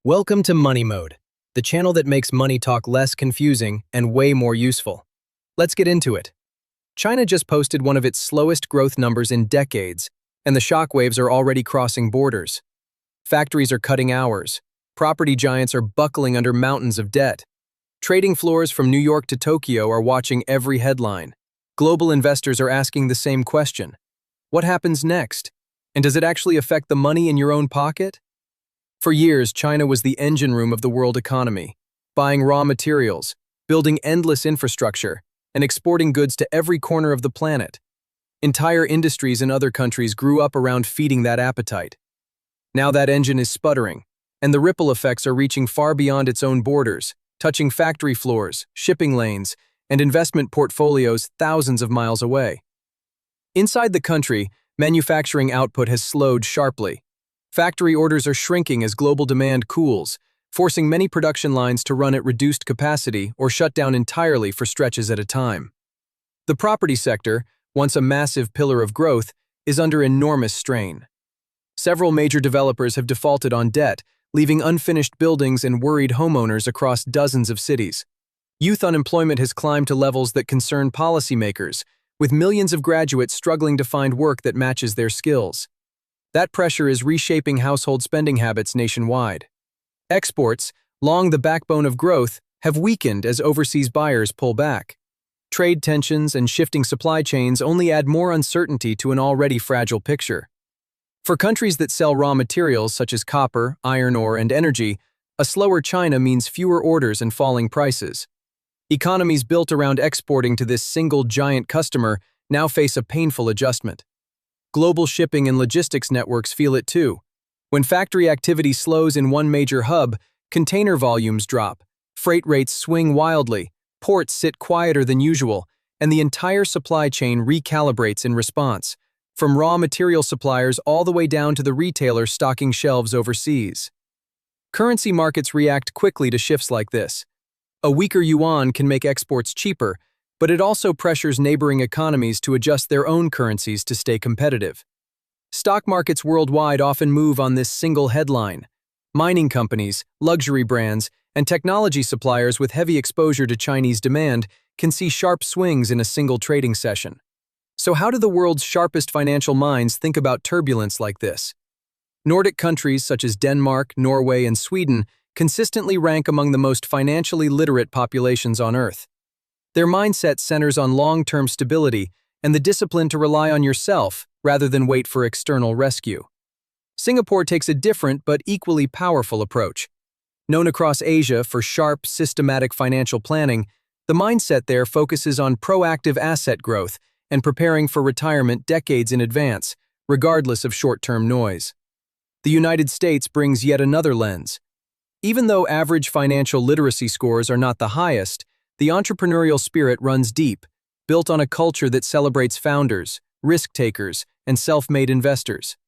Welcome to Money Mode, the channel that makes money talk less confusing and way more useful. Let's get into it. China just posted one of its slowest growth numbers in decades, and the shockwaves are already crossing borders. Factories are cutting hours. Property giants are buckling under mountains of debt. Trading floors from New York to Tokyo are watching every headline. Global investors are asking the same question. What happens next? And does it actually affect the money in your own pocket? For years, China was the engine room of the world economy, buying raw materials, building endless infrastructure, and exporting goods to every corner of the planet. Entire industries in other countries grew up around feeding that appetite. Now that engine is sputtering, and the ripple effects are reaching far beyond its own borders, touching factory floors, shipping lanes, and investment portfolios thousands of miles away. Inside the country, manufacturing output has slowed sharply. Factory orders are shrinking as global demand cools, forcing many production lines to run at reduced capacity or shut down entirely for stretches at a time. The property sector, once a massive pillar of growth, is under enormous strain. Several major developers have defaulted on debt, leaving unfinished buildings and worried homeowners across dozens of cities. Youth unemployment has climbed to levels that concern policymakers, with millions of graduates struggling to find work that matches their skills. That pressure is reshaping household spending habits nationwide. Exports, long the backbone of growth, have weakened as overseas buyers pull back. Trade tensions and shifting supply chains only add more uncertainty to an already fragile picture. For countries that sell raw materials such as copper, iron ore, and energy, a slower China means fewer orders and falling prices. Economies built around exporting to this single giant customer now face a painful adjustment. Global shipping and logistics networks feel it too. When factory activity slows in one major hub, container volumes drop, freight rates swing wildly, ports sit quieter than usual, and the entire supply chain recalibrates in response, from raw material suppliers all the way down to the retailers stocking shelves overseas. Currency markets react quickly to shifts like this. A weaker yuan can make exports cheaper, but it also pressures neighboring economies to adjust their own currencies to stay competitive. Stock markets worldwide often move on this single headline. Mining companies, luxury brands, and technology suppliers with heavy exposure to Chinese demand can see sharp swings in a single trading session. So how do the world's sharpest financial minds think about turbulence like this? Nordic countries such as Denmark, Norway, and Sweden consistently rank among the most financially literate populations on Earth. Their mindset centers on long-term stability and the discipline to rely on yourself rather than wait for external rescue. Singapore takes a different but equally powerful approach. Known across Asia for sharp, systematic financial planning, the mindset there focuses on proactive asset growth and preparing for retirement decades in advance, regardless of short-term noise. The United States brings yet another lens. Even though average financial literacy scores are not the highest, the entrepreneurial spirit runs deep, built on a culture that celebrates founders, risk-takers, and self-made investors.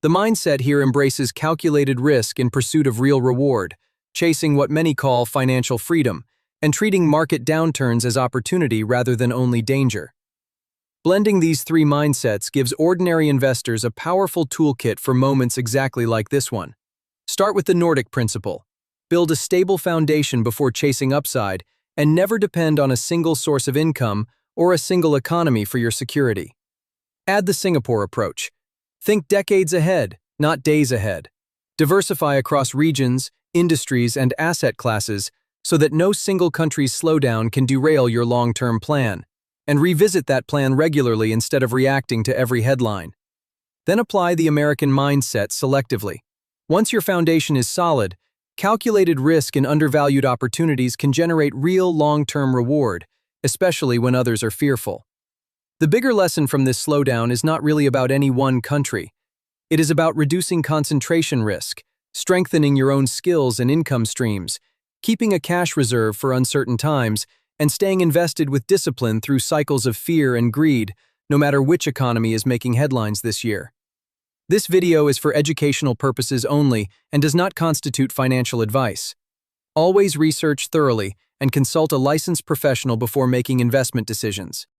The mindset here embraces calculated risk in pursuit of real reward, chasing what many call financial freedom, and treating market downturns as opportunity rather than only danger. Blending these three mindsets gives ordinary investors a powerful toolkit for moments exactly like this one. Start with the Nordic principle. Build a stable foundation before chasing upside, and never depend on a single source of income or a single economy for your security. Add the Singapore approach. Think decades ahead, not days ahead. Diversify across regions, industries, and asset classes so that no single country's slowdown can derail your long-term plan, and revisit that plan regularly instead of reacting to every headline. Then apply the American mindset selectively. Once your foundation is solid, calculated risk and undervalued opportunities can generate real long-term reward, especially when others are fearful. The bigger lesson from this slowdown is not really about any one country. It is about reducing concentration risk, strengthening your own skills and income streams, keeping a cash reserve for uncertain times, and staying invested with discipline through cycles of fear and greed, no matter which economy is making headlines this year. This video is for educational purposes only and does not constitute financial advice. Always research thoroughly and consult a licensed professional before making investment decisions.